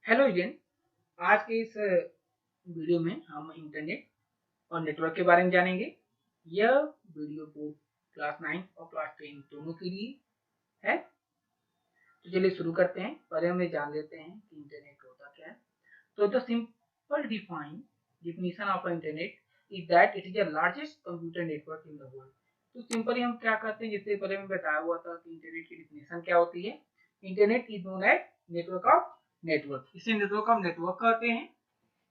Hello student. आज के इस वीडियो में हम इंटरनेट और नेटवर्क के बारे में जानेंगे। यह वीडियो को क्लास 9 और क्लास 10 दोनों के लिए है। तो चलिए शुरू करते हैं। पहले हम जान लेते हैं कि इंटरनेट होता क्या है। तो the simple definition of internet is that it is the largest computer network in the world. तो सिंपली हम क्या करते हैं, जैसे पहले मैं बताया हुआ था कि इंटरनेट की डिफिनेशन क्या होती है। Internet is known as network of network. इसे नेटवर्क ऑफ नेटवर्क कहते हैं।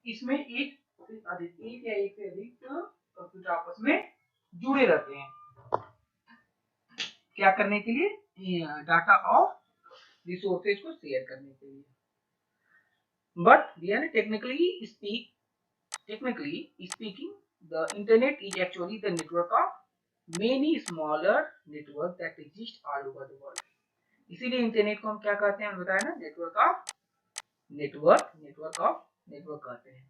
इसमें एक से अधिक कंप्यूटर आपस में जुड़े रहते हैं। क्या करने के लिए? डाटा और रिसोर्सेज को शेयर करने के लिए। But technically speaking the internet is actually the network of many smaller network that exist all over the world. इसीलिए इंटरनेट को हम क्या कहते हैं? बताया ना, नेटवर्क ऑफ नेटवर्क कहते हैं।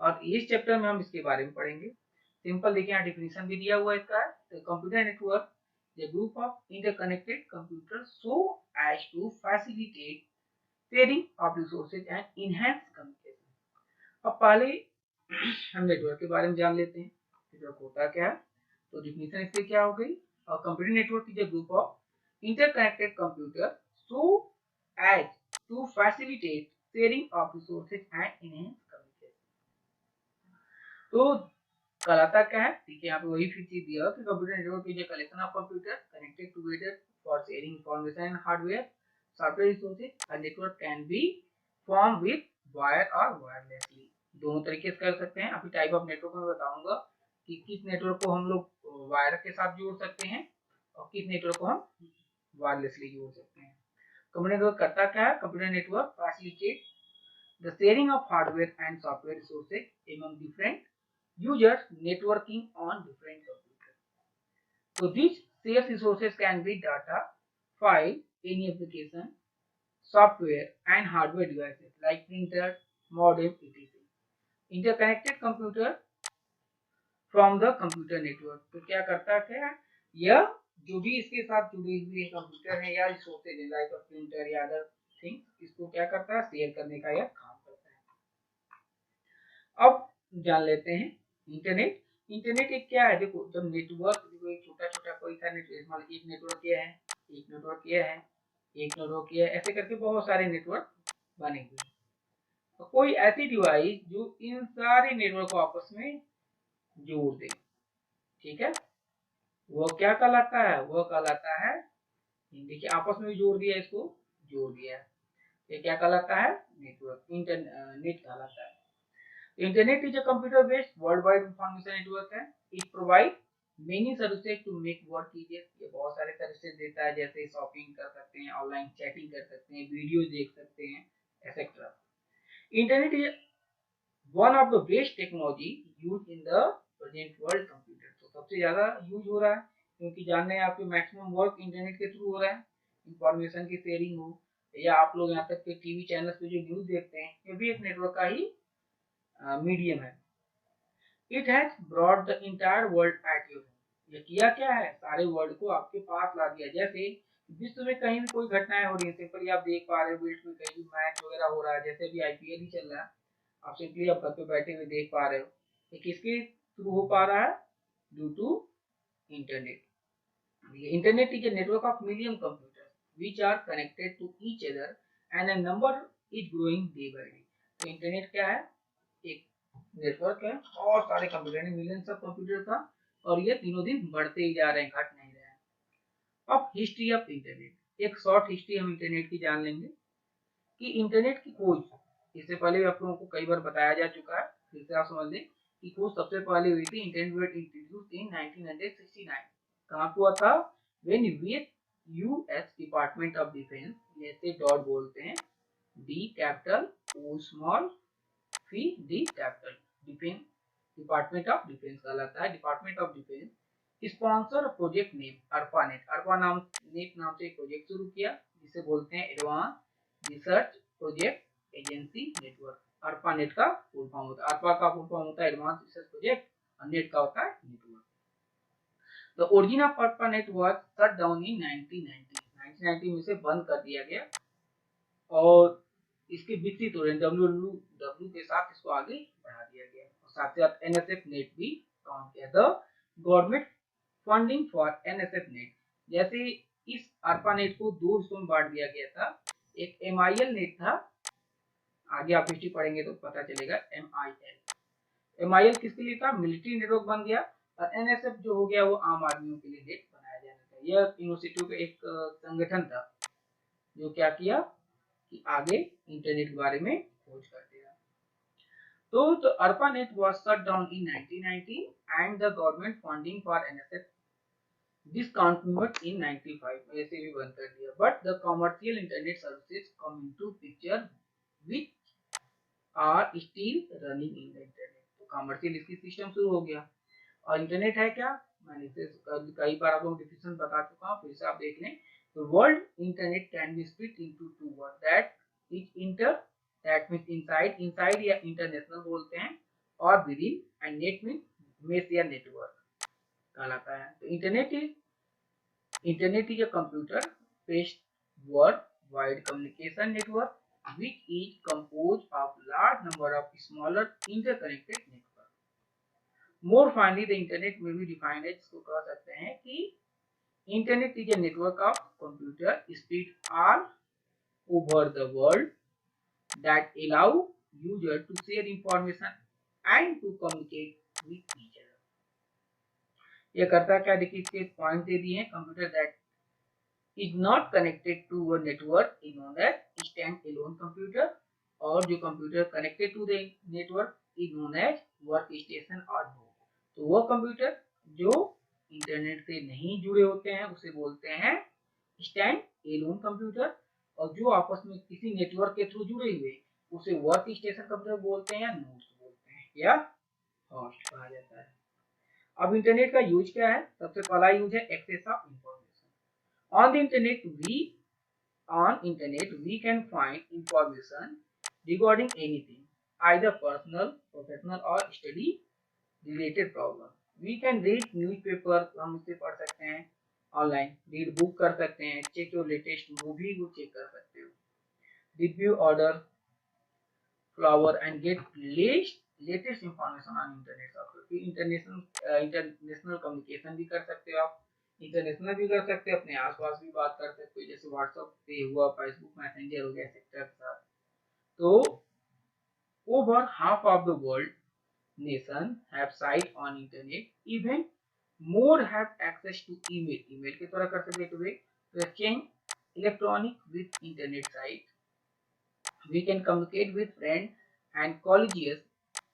और इस चैप्टर में हम इसके बारे में पढ़ेंगे। सिंपल देखिए, यहाँ डिफिनेशन भी दिया हुआ है इसका। Computer network the group of interconnected computer so as to facilitate sharing of resources and enhance communication. अब पहले हम नेटवर्क के बारे में जान लेते हैं। नेटवर्क होता क्या है? तो डिफिनेशन इससे क्या हो गई? Computer network is a group of interconnected computer so as to facilitate sharing of resources and enhance communication. तो कहलाता क्या है? ठीक है, यहाँ पे वही चीज दिया कि computer network is a collection of computer connected together for sharing information and hardware software resources. A network can be form with wire और वायरलेसली। दोनों तरीके से कर सकते हैं। अभी टाइप ऑफ नेटवर्क में बताऊंगा कि किस नेटवर्क को हम लोग वायर के साथ जोड़ सकते हैं और किस नेटवर्क को हम वायरलेसली जोड़ सकते हैं। कंप्यूटर नेटवर्क करता क्या है? Computer network facilitate the sharing of hardware and software resources among different users networking on different computers. So these shared resources can be data, file, any application, software and hardware devices like printer, modem, etc. Interconnected computer from the computer network. तो क्या करता है? यह जो भी इसके साथ जुड़े हुए कंप्यूटर है या रिसोर्सेज है लाइक प्रिंटर या अदर थिंग, इसको क्या करता है? शेयर करने का यह काम करता है। अब जान लेते हैं इंटरनेट। इंटरनेट एक क्या है? देखो, जब नेटवर्क एक छोटा छोटा कोई सा नेटवर्क, एक नेटवर्क ये है, एक नेटवर्क ये है, एक नेटवर्क ये है, ऐसे करके बहुत सारे नेटवर्क बने हुए हैं। तो कोई ऐसी डिवाइस जो इन सारे नेटवर्क को आपस में जोड़ दे, ठीक है, वो क्या कहलाता है? वो कहलाता है, देखिए आपस में जोड़ दिया, इसको जोड़ दिया, ये क्या कहलाता है? नेटवर्क, इंटरनेट कहलाता है। Internet is a computer based world wide information network है। It provide many services to make work easier. ये बहुत सारे सर्विसेज देता है, जैसे शॉपिंग कर सकते हैं, ऑनलाइन चैटिंग कर सकते हैं, वीडियो देख सकते हैं, etcetera. Internet is one of the best technology use in the present world computer. तो सबसे ज्यादा यूज हो रहा है क्योंकि जान रहे हैं आपके मैक्सिमम वर्क इंटरनेट के थ्रू हो रहा है। इंफॉर्मेशन की शेयरिंग हो या आप लोग यहाँ तक के टीवी चैनल पे जो न्यूज देखते हैं, ये भी एक नेटवर्क का ही मीडियम है। It has brought the entire world at your home. ये किया क्या है? सारे वर्ल्ड को आपके पास ला दिया। जैसे विश्व में कहीं भी कोई घटनाएं हो रही है, सिंपली आप देख पा रहे हो, विश्व में कहीं भी मैच वगैरह हो रहा है, जैसे अभी आईपीएल ही चल रहा है, आप सिंपली आप घर पे बैठे हुए देख पा रहे हो। ये किसके थ्रू हो पा रहा है? Due to internet. Internet is a network of million computer which are connected to each other and a number is growing day by day. तो इंटरनेट क्या है? एक नेटवर्क है, बहुत सारे कंप्यूटर है, मिलियंस ऑफ कंप्यूटर था, और ये दिनों दिन बढ़ते ही जा रहे हैं, घट नहीं रहे हैं। अब हिस्ट्री ऑफ इंटरनेट, एक शॉर्ट हिस्ट्री हम इंटरनेट की जान लेंगे कि इंटरनेट की खोज, इससे पहले आप लोगों को कई बार बताया जा चुका है, फिर से आप समझ लें कि खोज सबसे पहले हुई थी, इंटरनेट इंट्रोड्यूस्ड इन 1969। कहाँ हुआ था? When US department of defence, ऐसे डॉट बोलते हैं, डी कैपिटल ओ स्मॉल फी D capital, defence, department of defence कहलाता है। Department of defence sponsor project name ARPANET, ARPA नाम नेट नाम से एक प्रोजेक्ट शुरू किया, जिसे बोलते हैं advance research project agency network. ARPANET का फुल फॉर्म होता है, अर्पा का फुल फॉर्म होता है एडवांस रिसर्च प्रोजेक्ट, और नेट का होता है network. The origin of ARPANET was shut down in 1990 में से बंद कर दिया गया। और इसके इसके विकसित हो रहे हैं, डब्ल्यू के साथ इसको आगे बढ़ा दिया गया और साथ ही साथ एनएसएफ नेट भी काउंट किया। The government funding for NSF net, जैसे इस ARPA नेट को दो हिस्सों में बांट दिया गया था। एक MIL नेट था, आगे आप हिस्ट्री पढ़ेंगे तो पता चलेगा। MIL किसके लिए था? मिलिट्री नेटवर्क बन गया, और एनएसएफ जो हो गया वो आम आदमियों के लिए नेट बनाया जाना था। यह यूनिवर्सिटियों का एक संगठन था जो क्या किया कि आगे इंटरनेट के बारे में खोज करते रहा। तो ARPA net was shut down in 1990 and the government funding for NSF discontinued in 95, ऐसे भी बंद कर दिया। But the commercial internet services come into picture which are still running in the internet। तो कमर्शियल इसकी सिस्टम शुरू हो गया, और इंटरनेट है क्या, मैंने इसे कई बार आप लोगों को डिफिनेशन बता चुका हूँ, फिर से आप देख लें। The world internet can be split into two words, that is inter, that means inside या international बोलते हैं, और within, and net means mesh या network कहलाता है। तो internet is a computer based worldwide communication network which is composed of large number of smaller interconnected networks। More finally, the internet may be defined as, इसको कह सकते हैं कि Internet is a network of computer spread all over the world that allow user to share information and to communicate with each other। ये करता क्या, देखिए इसके पॉइंट दे दिए हैं। Computer that is not connected to a network is known as stand alone computer, और जो computer connected to the network is known as work station और नोड। तो वो कंप्यूटर जो इंटरनेट से नहीं जुड़े होते हैं उसे बोलते हैं स्टैंड एलोन कंप्यूटर, और जो आपस में किसी नेटवर्क के थ्रू जुड़े हुए उसे वर्क स्टेशन कंप्यूटर बोलते हैं या नोड्स बोलते हैं या होस्ट कहा जाता है। अब इंटरनेट का यूज क्या है? सबसे पहला यूज है access of information. On internet we can find information regarding anything, either personal, professional और study related problem. We can read newspaper, हम उससे पढ़ सकते हैं ऑनलाइन, रीड बुक कर सकते हैं, चेक योर लेटेस्ट मूवी को चेक कर सकते हो, review order flower and gate latest information on internet software. International communication भी कर सकते हो आप, इंटरनेशनल भी कर सकते हो, अपने आसपास भी बात कर सकते हो, जैसे व्हाट्सएप पे हुआ, फेसबुक मैसेंजर हो गया, एक्सेट्रा के साथ। तो over half of the world nation have site on internet, even more have access to email के द्वारा कर सकते हो। to exchange electronic with internet site, we can communicate with friends and colleagues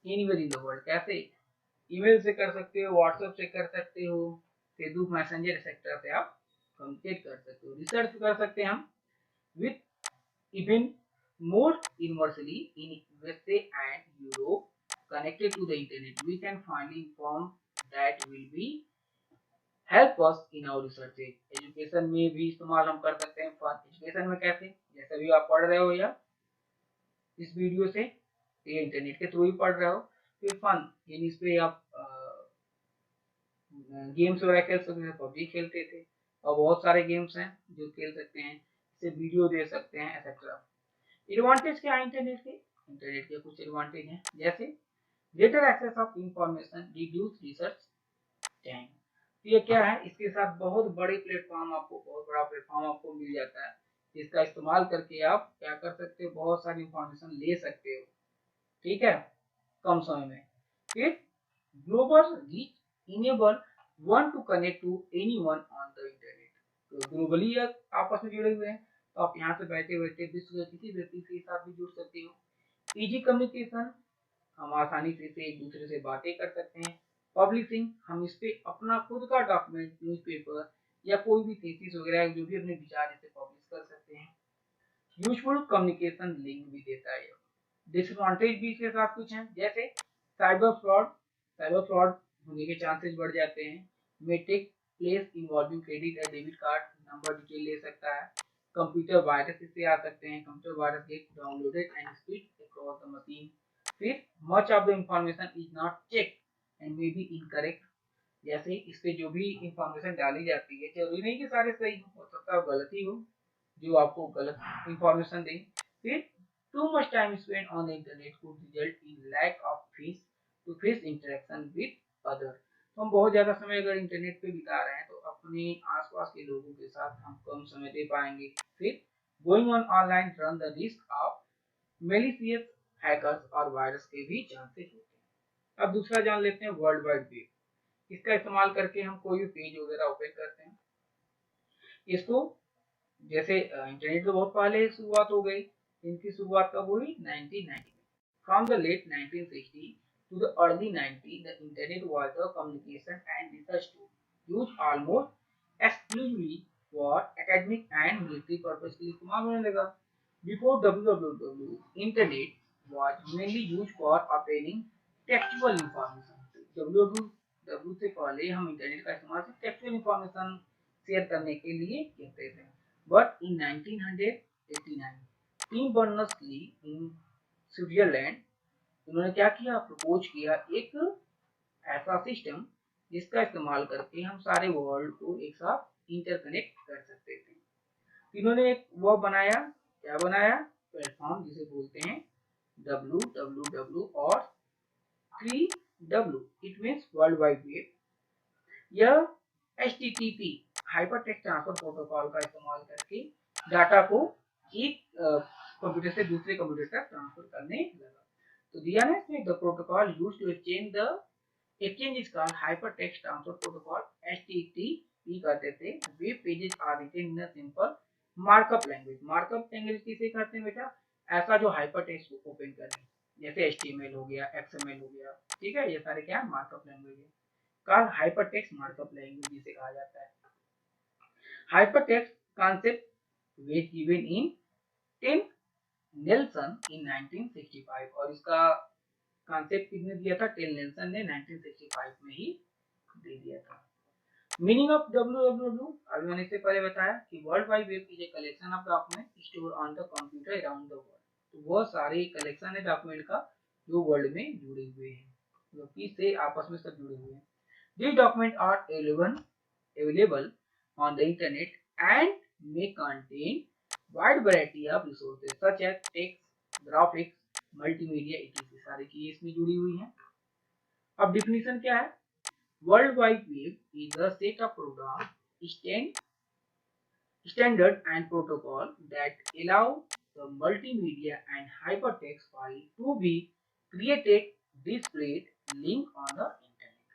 anywhere in the world। कैसे? Email से कर सकते हो, व्हाट्सएप से कर सकते हो, फेसबुक मैसेंजर एक्सेट्रा से आप कम्युनिकेट कर सकते हो। रिसर्च कर सकते हैं हम with even more universally in USA and Europe connected to the internet, we can find inform that will be help us in our research। Education में भी इस्तेमाल हम कर सकते हैं। एजुकेशन में कैसे? जैसे भी आप पढ़ रहे हो या इस वीडियो से, ये इंटरनेट के थ्रू ही पढ़ रहे हो, फिर फन यानी इस पे आप गेम्स वगैरह खेल सकते हैं। पबजी खेलते थे, और बहुत सारे गेम्स हैं जो खेल सकते हैं, इससे वीडियो दे सकते हैं एक्सेट्रा। एडवांटेज क्या है इंटरनेट के? इंटरनेट के कुछ एडवांटेज हैं, जैसे greater access of information, reduce research time। तो ये क्या है? इसके साथ बहुत बड़ा प्लेटफॉर्म आपको मिल जाता है, जिसका इस्तेमाल करके आप क्या कर सकते हो, बहुत सारी इंफॉर्मेशन ले सकते हो, ठीक है, कम समय में। फिर global reach enable one to connect to anyone on the internet. तो ग्लोबली आपस में जुड़े हुए हैं, तो आप यहाँ से बैठे बैठे विश्व के किसी व्यक्ति के साथ भी जुड़ सकते हो। इजी कम्युनिकेशन, हम आसानी से एक दूसरे से बातें कर सकते हैं। पब्लिशिंग, हम इस पे अपना खुद का डॉक्यूमेंट, न्यूज़पेपर या कोई भी थीसिस वगैरह जो भी अपने विचार इसे पब्लिश कर सकते हैं। यूजफुल कम्युनिकेशन लिंक भी देता है। डिसएडवांटेज भी इसके साथ कुछ हैं, जैसे साइबर फ्रॉड होने के चांसेस बढ़ जाते हैं। May take place involving credit या डेबिट कार्ड नंबर डिटेल ले सकता है। कंप्यूटर वायरस इससे आ सकते हैं। Computer virus get downloaded and spread across the machine. फिर much of the information is not checked and may be incorrect, जैसे इस पे जो भी इंफॉर्मेशन डाली जाती है जरूरी नहीं कि सारे सही हो सकता है गलत ही हो जो आपको गलत इंफॉर्मेशन दें। फिर Too much time spent on the internet could result in lack of face-to-face interaction with others. तो हम बहुत ज्यादा समय अगर इंटरनेट पे बिता रहे हैं तो अपने आसपास के लोगों के साथ हम कम समय दे पाएंगे। फिर going on online run the risk of malicious hackers और वायरस के भी चांसेस होते हैं। अब दूसरा जान लेते हैं वर्ल्ड वाइड वेब। इसका इस्तेमाल करके हम कोई भी पेज वगैरह ओपन करते हैं। इसको जैसे इंटरनेट तो बहुत पहले शुरुआत हो गई, इनकी शुरुआत कब हुई? 1990 में। From the late 1960 to the early 90s, the internet was a communication and research tool used almost exclusively for academic and military purpose के लिए इस्तेमाल होने लगा। Before www, internet was mainly used for obtaining textual information. www से पहले हम internet का इस्तेमाल सिर्फ टेक्सुअल इंफॉर्मेशन शेयर करने के लिए करते थे। But in 1989, team Berners-Lee in Switzerland उन्होंने क्या किया? प्रपोज किया एक ऐसा सिस्टम जिसका इस्तेमाल करके हम सारे वर्ल्ड को एक साथ इंटरकनेक्ट कर सकते थे। इन्होंने एक वो बनाया, क्या बनाया? प्लेटफॉर्म जिसे बोलते हैं www और 3W, it means world wide web. यह HTTP हाइपरटेक्स्ट ट्रांसफर प्रोटोकॉल का इस्तेमाल करके डाटा को एक कंप्यूटर से दूसरे कंप्यूटर तक ट्रांसफर करने लगा। तो दिया ना इसमें, the protocol used to exchange is called hypertext transfer protocol, HTTP कहते थे। Web pages are written in a simple markup language. Markup language किसे कहते हैं बेटा? ऐसा जो हाइपरटेक्स्ट को ओपन करे, जैसे HTML हो गया, XML हो गया, ठीक है, ये सारे क्या मार्कअप लैंग्वेज है। कॉल्ड हाइपरटेक्स्ट मार्कअप लैंग्वेज जिसे कहा जाता है। Hypertext concept was given in Tim Nelson in 1965 और इसका कॉन्सेप्ट किसने दिया था? टिम नेल्सन ने 1965 में ही दे दिया था। मीनिंग ऑफ www, अभी मैंने इससे पहले बताया कि world wide web is a collection of document store on the computer around the world. तो वो सारे कलेक्शन है डॉक्यूमेंट का जो वर्ल्ड में जुड़े हुए हैं, मतलब किससे आपस में सब जुड़े हुए हैं। These documents are available on the internet and may contain wide variety of resources such as text, graphics, multimedia etc. सारी चीजें इसमें जुड़ी हुई हैं। अब डिफिनीशन क्या है? World wide web is a set of program, standard and protocol that allow the multimedia and hypertext file to be created, displayed, linked on the internet।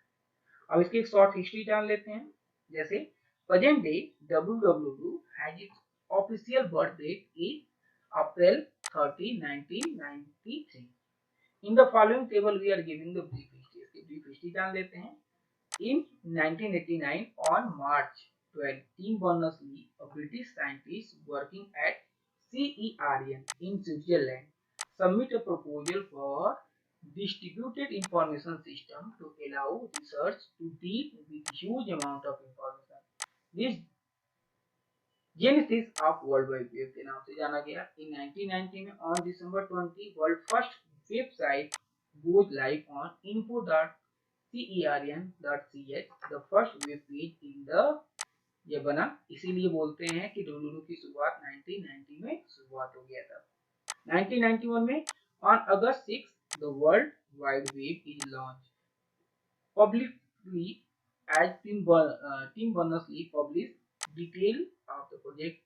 अब इसकी एक शॉर्ट हिस्ट्री जान लेते हैं। जैसे present day www has its official birth date is April 30, 1993। In the following table we are giving the brief history. इसकी brief history जान लेते हैं। इन 1989 on March 12, Tim Berners-Lee, a British scientist working at CERN in Switzerland, submit a proposal for distributed information system to allow research to deal with huge amount of information. This genesis of World Wide Web के नाम से जाना गया। In 1990 में on December 20, world first website goes live on info.cern.ch, the first web page in the ये बना। इसीलिए बोलते हैं कि www की शुरुआत 1990 में शुरुआत हो गया था। 1991 में on August 6, the World Wide Web is launched publicly as Tim Berners-Lee published detail of the project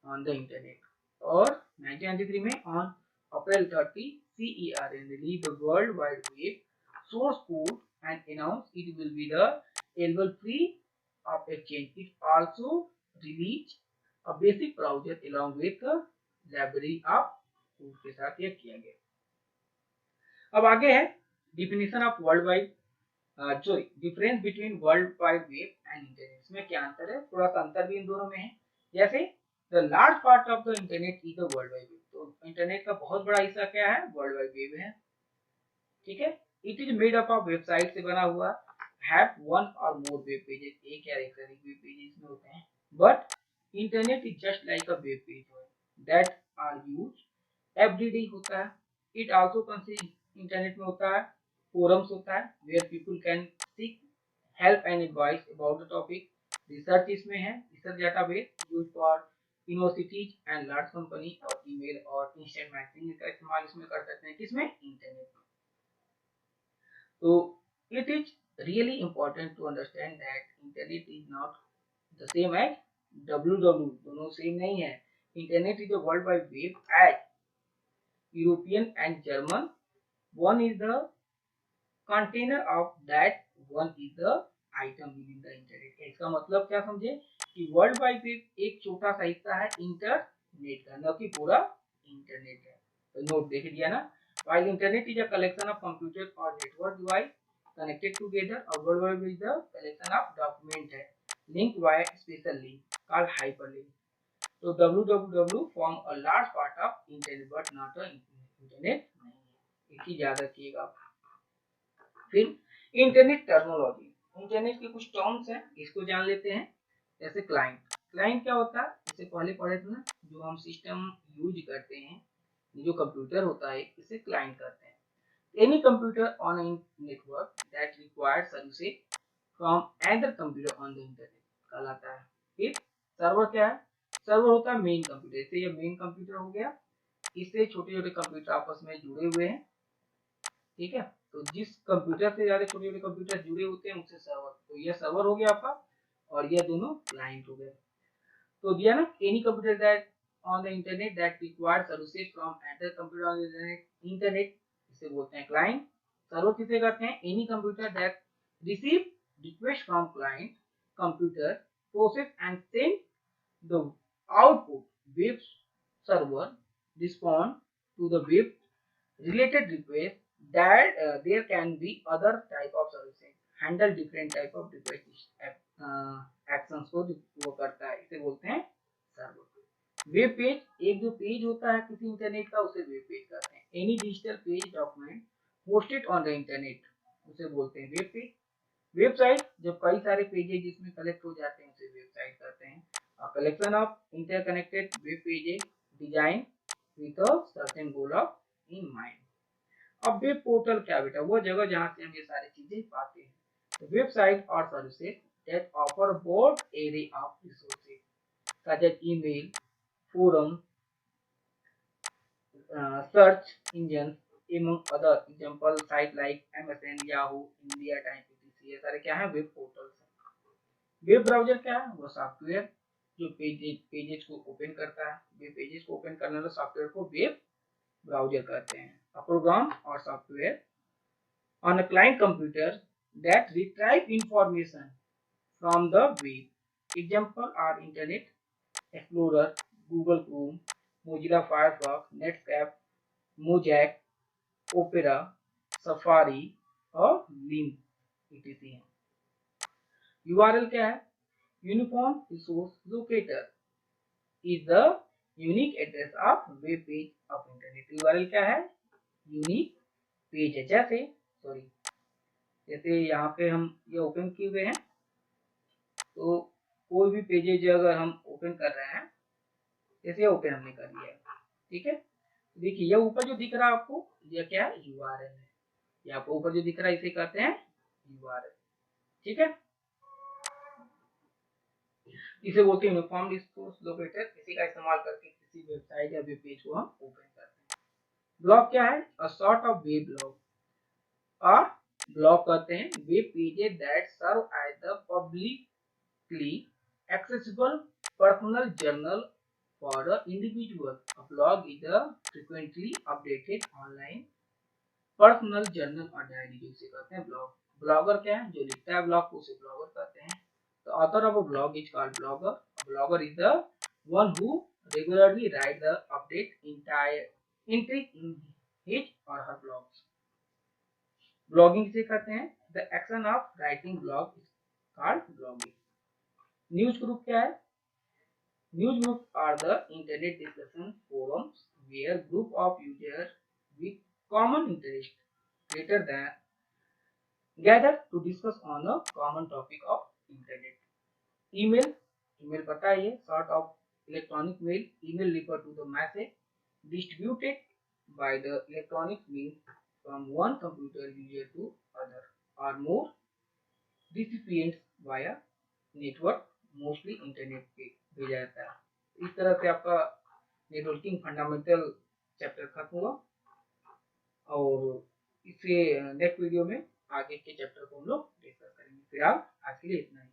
on the internet। और 1993 में on April 30, CERN released the World Wide Web source code and announced it will be the available free of exchange। It also released a basic browser along with the library of code के साथ यह किया गया। अब आगे है definition of world wide, sorry difference between world wide web and internet. इसमें क्या अंतर है? थोड़ा सा अंतर भी इन दोनों में है। जैसे the large part of the internet is the world wide web. तो इंटरनेट का बहुत बड़ा हिस्सा क्या है? वर्ल्ड वाइड वेब है, ठीक है। It is made up of website से बना हुआ, have one or more web pages, एक या एक से अधिक वेब पेजेस में होते हैं। But internet is just like a web page that are used every day होता है। It also consists, इंटरनेट में होता है forums होता है where people can seek help and advice about the topic। Research इसमें है, research database used for universities and large company और ईमेल और इंस्टेंट मैसेजिंग का इस्तेमाल इसमें कर सकते हैं, किसमें, इंटरनेट में। तो it is really important to understand that internet is not the same as www, दोनों सेम नहीं है। Internet is a world wide web as European and German, one is the container of that, one is the item within the internet। इसका मतलब क्या समझे कि world wide web एक छोटा सा हिस्सा है इंटरनेट का, न कि पूरा इंटरनेट है। तो नोट देख लिया ना। while internet is a collection of computer or network device connected together, a world wide web is a collection of document है linked via special link called hyperlink। तो www form a large part of internet but not a internet नहीं है, एक ही याद रखिएगा। फिर internet terminology, internet के कुछ टर्म्स हैं, इसको जान लेते हैं। जैसे क्लाइंट, क्लाइंट क्या होता है, इससे पहले पढ़े थे ना, जो हम सिस्टम यूज करते हैं, जो कंप्यूटर होता है, इसे क्लाइंट कहते हैं। Any computer on a network that requires services from other computer on the internet कहलाता है। फिर सर्वर क्या है, सर्वर होता है मेन कंप्यूटर, इससे ये मेन कंप्यूटर हो गया, इससे छोटे छोटे कंप्यूटर आपस में जुड़े हुए हैं, ठीक है। तो जिस कंप्यूटर से ज्यादा छोटे छोटे कंप्यूटर जुड़े होते हैं उसे सर्वर, तो ये सर्वर हो गया आपका, और ये दोनों क्लाइंट हो गए। तो दिया ना, any computer that on the internet that requires services from other computer on the internet, इसे बोलते हैं क्लाइंट। सर्वर किसे कहते हैं, any computer that receive request from client computer, process and send the output, web server respond to the web related request that there can be other type of services handle different type of request actions को वो करता है, इसे बोलते हैं server. Web page, एक जो page होता है किसी इंटरनेट का उसे वेब पेज कहते हैं। Any digital page document posted on the internet उसे बोलते हैं वेब पेज। वेबसाइट, जब कई सारे पेजेज जिसमें कलेक्ट हो जाते हैं उसे वेबसाइट कहते हैं। Collection of interconnected web pages design with a certain goal of in mind. अब वेब पोर्टल क्या बेटा, वो जगह जहां से हम ये सारी चीजें पाते हैं। तो वेबसाइट और services that offer broad array of resources such as email, forum, search engines among other example site like MSN, Yahoo, India Times, etc। ये सारे क्या है, वेब पोर्टल्स हैं। वेब ब्राउजर क्या है, वो सॉफ्टवेयर जो पेजेज को ओपन करता है, वेब पेजेज को ओपन करने वाले सॉफ्टवेयर को वेब ब्राउजर कहते हैं। अ प्रोग्राम और software on a client computer that retrieve information from the web. Example are Internet Explorer, Google Chrome, Mozilla Firefox, Netscape, Mosaic, Opera, Safari और Link etc। URL क्या है, Uniform Resource Locator is the unique address of web page of internet। URL क्या है, unique page है। जैसे यहाँ पे हम ये ओपन किए हुए हैं, तो कोई भी पेजेज अगर हम ओपन कर रहे हैं, जैसे ओपन हमने कर लिया, ठीक है। देखिए ये ऊपर जो दिख रहा है आपको, ये क्या है, यूआरएल है। ये आपको ऊपर जो दिख रहा है इसे कहते हैं यूआरएल, ठीक है। इसे बोलते हैं यूनिफॉर्म रिसोर्स लोकेटर। इसी का इस्तेमाल करके किसी वेबसाइट या वेब पेज को हम ओपन करते हैं। ब्लॉग क्या है, a sort of web blog, और ब्लॉग कहते हैं web pages that serve as the publicly accessible personal journal for the individual। A blog is a frequently updated online personal journal or diary, जो इसे कहते हैं blog. Blogger क्या है, जो लिखता है ब्लॉग को उसे ब्लॉगर कहते हैं। The author of a blog is called blogger। A blogger is the one who regularly write the update entry in his or her blogs। Blogging से कहते हैं the action of writing blog is called blogging. News group क्या है, news group are the internet discussion forums where group of users with common interest greater than gather to discuss on a common topic of internet। email, email पता है, ये sort of electronic mail। email refer to the message distributed by the electronic means from one computer user to other or more recipients via network, mostly internet पे भेजा जाता है। इस तरह से आपका नेटवर्किंग फंडामेंटल चैप्टर खत्म हुआ और इससे नेक्स्ट वीडियो में आगे के चैप्टर को हम लोग डिस्कस करेंगे। फिलहाल आज के लिए इतना ही।